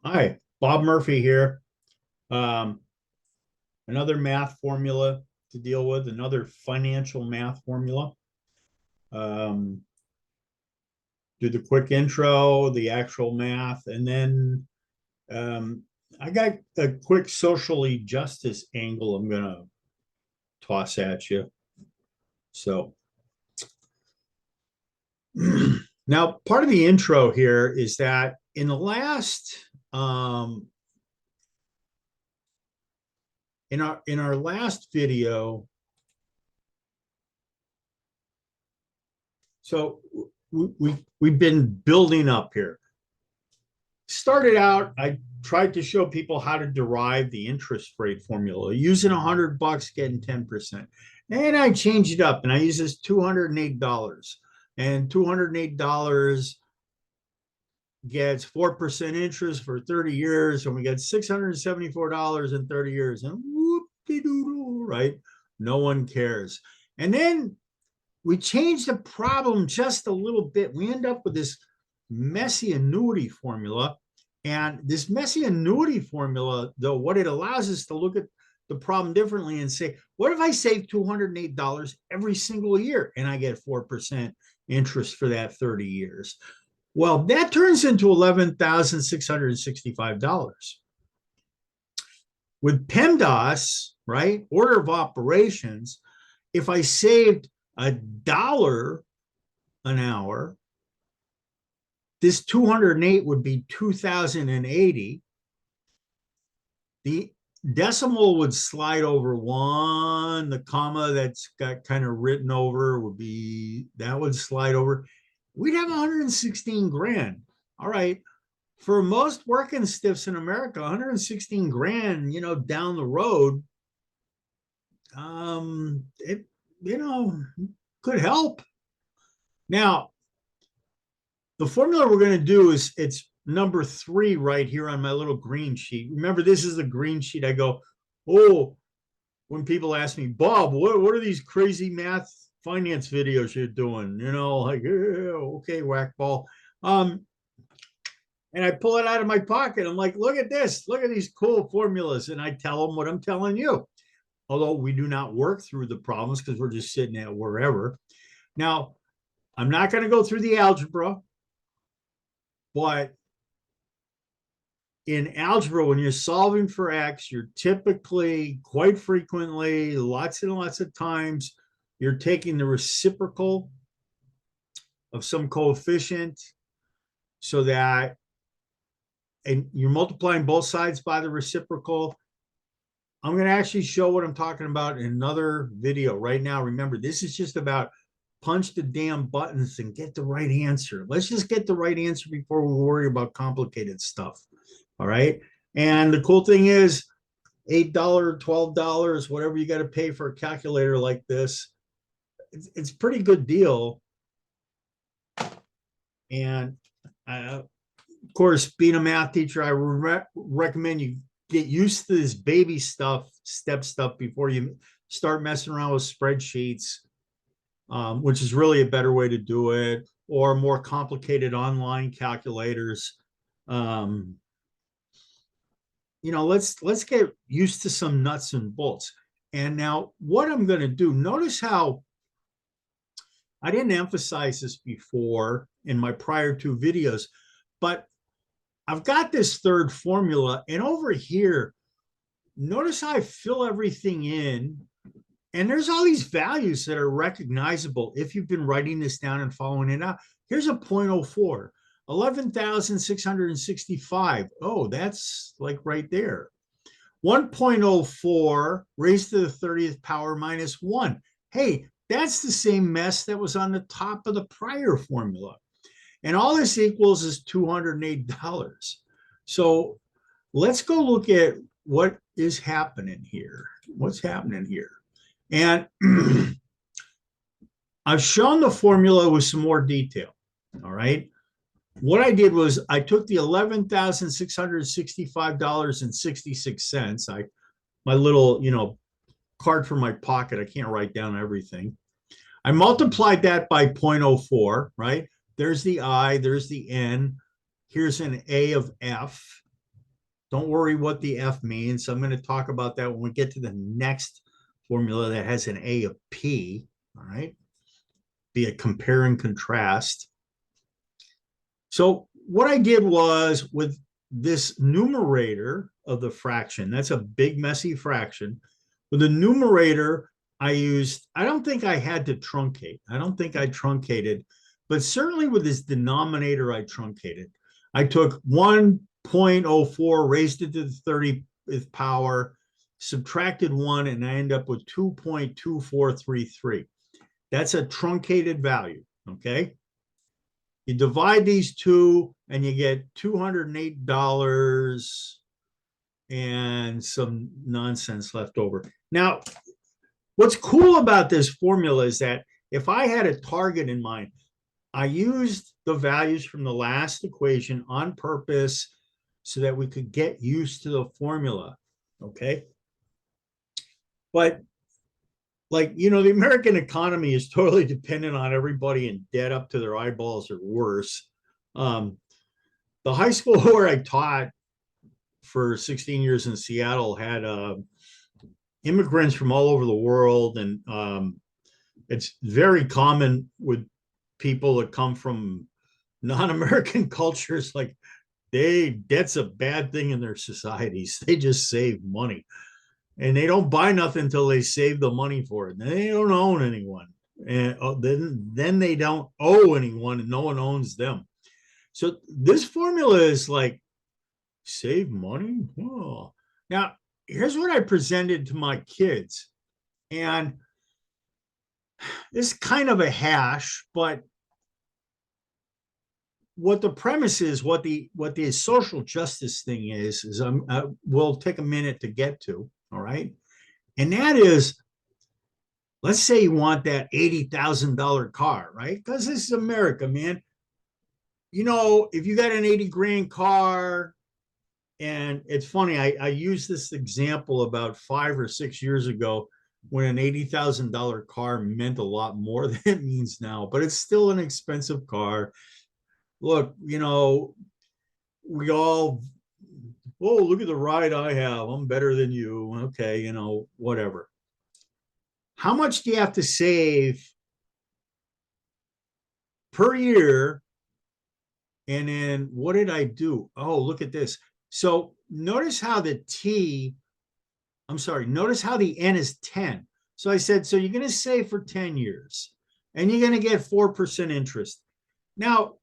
Hi, Bob Murphy here. Um, another math formula to deal with, another financial math formula. Um, do the quick intro, the actual math, and then um, I got a quick socially justice angle I'm going to toss at you. So now part of the intro here is that in the last in our last video. So we've been building up here. Started out, I tried to show people how to derive the interest rate formula using $100, getting 10%. And I changed it up and I use this $208. And $208 gets 4% interest for 30 years. And we get $674 in 30 years. And whoop-de-doo-doo, right? No one cares. And then we changed the problem just a little bit. We end up with this messy annuity formula. And this messy annuity formula, though, what it allows us to look at the problem differently and say, what if I save $208 every single year and I get 4% interest for that 30 years? Well, that turns into $11,665. With PEMDAS, right, order of operations, if I saved $1 an hour, this 208 would be 2,080. The decimal would slide over one. The comma that's got kind of written over would be, that would slide over. We'd have 116 grand. All right. For most working stiffs in America, 116 grand, down the road, it, could help. Now, the formula we're going to do is it's number 3 right here on my little green sheet. Remember, this is the green sheet. I go, oh, when people ask me, Bob, what are these crazy math finance videos you're doing? Like, okay, whack ball. And I pull it out of my pocket. I'm like, look at this. Look at these cool formulas. And I tell them what I'm telling you. Although we do not work through the problems because we're just sitting at wherever. Now, I'm not going to go through the algebra. But in algebra, when you're solving for x, you're typically, quite frequently, lots and lots of times, you're taking the reciprocal of some coefficient so that, and you're multiplying both sides by the reciprocal. I'm going to actually show what I'm talking about in another video right now. Remember, this is just about punch the damn buttons and get the right answer. Let's just get the right answer before we worry about complicated stuff. All right. And the cool thing is $8, $12, whatever you got to pay for a calculator like this, it's a pretty good deal. And of course, being a math teacher, I recommend you get used to this baby stuff, step stuff before you start messing around with spreadsheets. Which is really a better way to do it, or more complicated online calculators. Let's get used to some nuts and bolts. And now what I'm going to do, notice how I didn't emphasize this before in my prior 2 videos, but I've got this third formula, and over here, notice how I fill everything in. And there's all these values that are recognizable if you've been writing this down and following it out. Here's a 0.04, 11,665. Oh, that's like right there. 1.04 raised to the 30th power minus 1. Hey, that's the same mess that was on the top of the prior formula. And all this equals is $208. So let's go look at what is happening here. What's happening here? And I've shown the formula with some more detail. All right. What I did was I took the $11,665.66. My little, card from my pocket. I can't write down everything. I multiplied that by 0.04, right? There's the I, there's the N. Here's an A of F. Don't worry what the F means. I'm going to talk about that when we get to the next formula that has an A of P. All right. Be a compare and contrast. So what I did was with this numerator of the fraction, that's a big messy fraction. With the numerator, I don't think I had to truncate. I don't think I truncated, but certainly with this denominator, I truncated. I took 1.04, raised it to the 30th power, subtracted 1, and I end up with 2.2433. That's a truncated value, okay? You divide these two and you get $208 and some nonsense left over. Now, what's cool about this formula is that if I had a target in mind, I used the values from the last equation on purpose so that we could get used to the formula, okay? But like, you know, the American economy is totally dependent on everybody in debt up to their eyeballs or worse. The high school where I taught for 16 years in Seattle had immigrants from all over the world. And it's very common with people that come from non-American cultures, like debt's a bad thing in their societies. They just save money. And they don't buy nothing until they save the money for it. They don't own anyone. And then they don't owe anyone and no one owns them. So this formula is like, save money? Oh. Now, here's what I presented to my kids. And it's kind of a hash, but what the premise is, what the social justice thing is we'll take a minute to get to. All right. And that is, let's say you want that $80,000 car, right? Because this is America, man. You know, if you got an 80 grand car, and it's funny, I used this example about 5 or 6 years ago when an $80,000 car meant a lot more than it means now, but it's still an expensive car. Look, you know, we all, oh, look at the ride I have. I'm better than you. Okay, you know, whatever. How much do you have to save per year? And then what did I do? Oh, look at this. So notice how notice how the N is 10. So I said, so you're going to save for 10 years and you're going to get 4% interest. Now,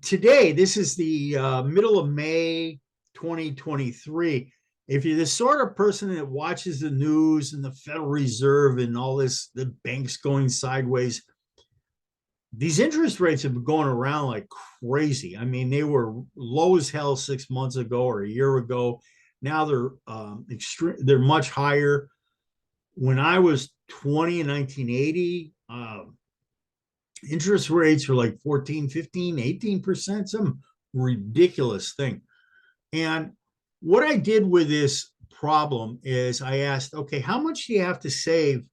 today, this is the middle of May 2023. If you're the sort of person that watches the news and the Federal Reserve and all this, the banks going sideways, these interest rates have been going around like crazy. I mean, they were low as hell 6 months ago or a year ago. Now they're much higher. When I was 20 in 1980, interest rates were like 14, 15, 18%, some ridiculous thing. And what I did with this problem is I asked, okay, how much do you have to save?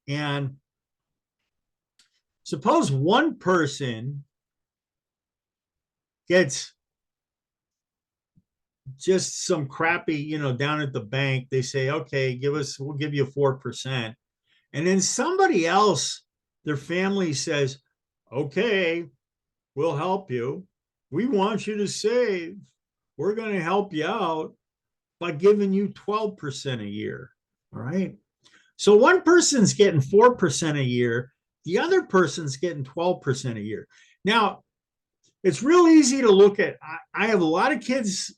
And suppose one person gets just some crappy, you know, down at the bank. They say, okay, we'll give you 4%. And then somebody else, their family says, okay, we'll help you. We want you to save. We're going to help you out by giving you 12% a year. All right. So one person's getting 4% a year. The other person's getting 12% a year. Now, it's real easy to look at. I have a lot of kids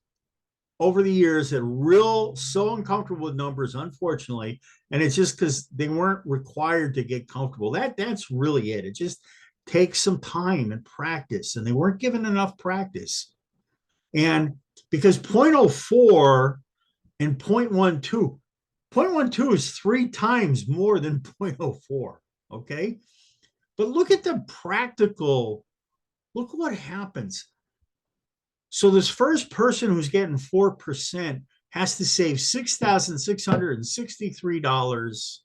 over the years that are so uncomfortable with numbers, unfortunately. And it's just because they weren't required to get comfortable. That's really it. It just takes some time and practice, and they weren't given enough practice. And because 0.04 and 0.12, 0.12 is 3 times more than 0.04. Okay. But look at the practical, look what happens. So this first person who's getting 4% has to save $6,663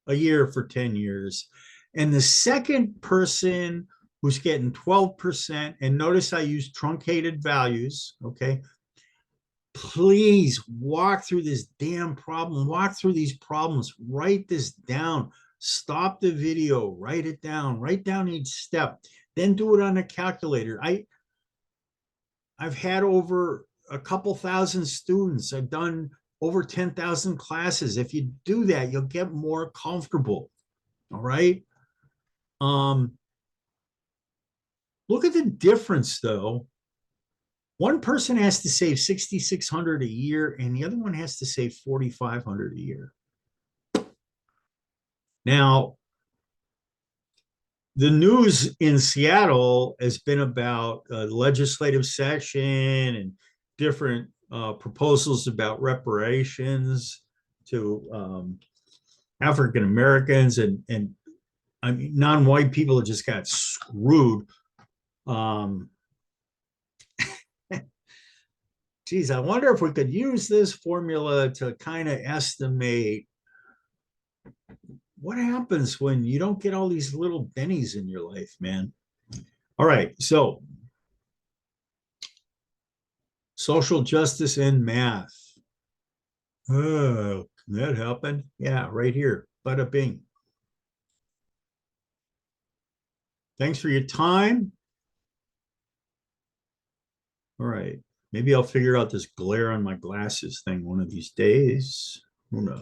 a year for 10 years. And the second person who's getting 12%, and notice I use truncated values, okay? please walk through this damn problem. Walk through these problems. Write this down. Stop the video. Write it down. Write down each step. Then do it on a calculator. I've had over a couple thousand students. I've done over 10,000 classes. If you do that, you'll get more comfortable. All right. Look at the difference though. One person has to save 6,600 a year and the other one has to save 4,500 a year. Now, the news in Seattle has been about legislative session and different proposals about reparations to African Americans and I mean non-white people just got screwed. Geez, I wonder if we could use this formula to kind of estimate what happens when you don't get all these little bennies in your life, man. All right, so social justice and math. Oh, can that happen? Yeah, right here. Bada bing. Thanks for your time. All right. Maybe I'll figure out this glare on my glasses thing one of these days. Who knows?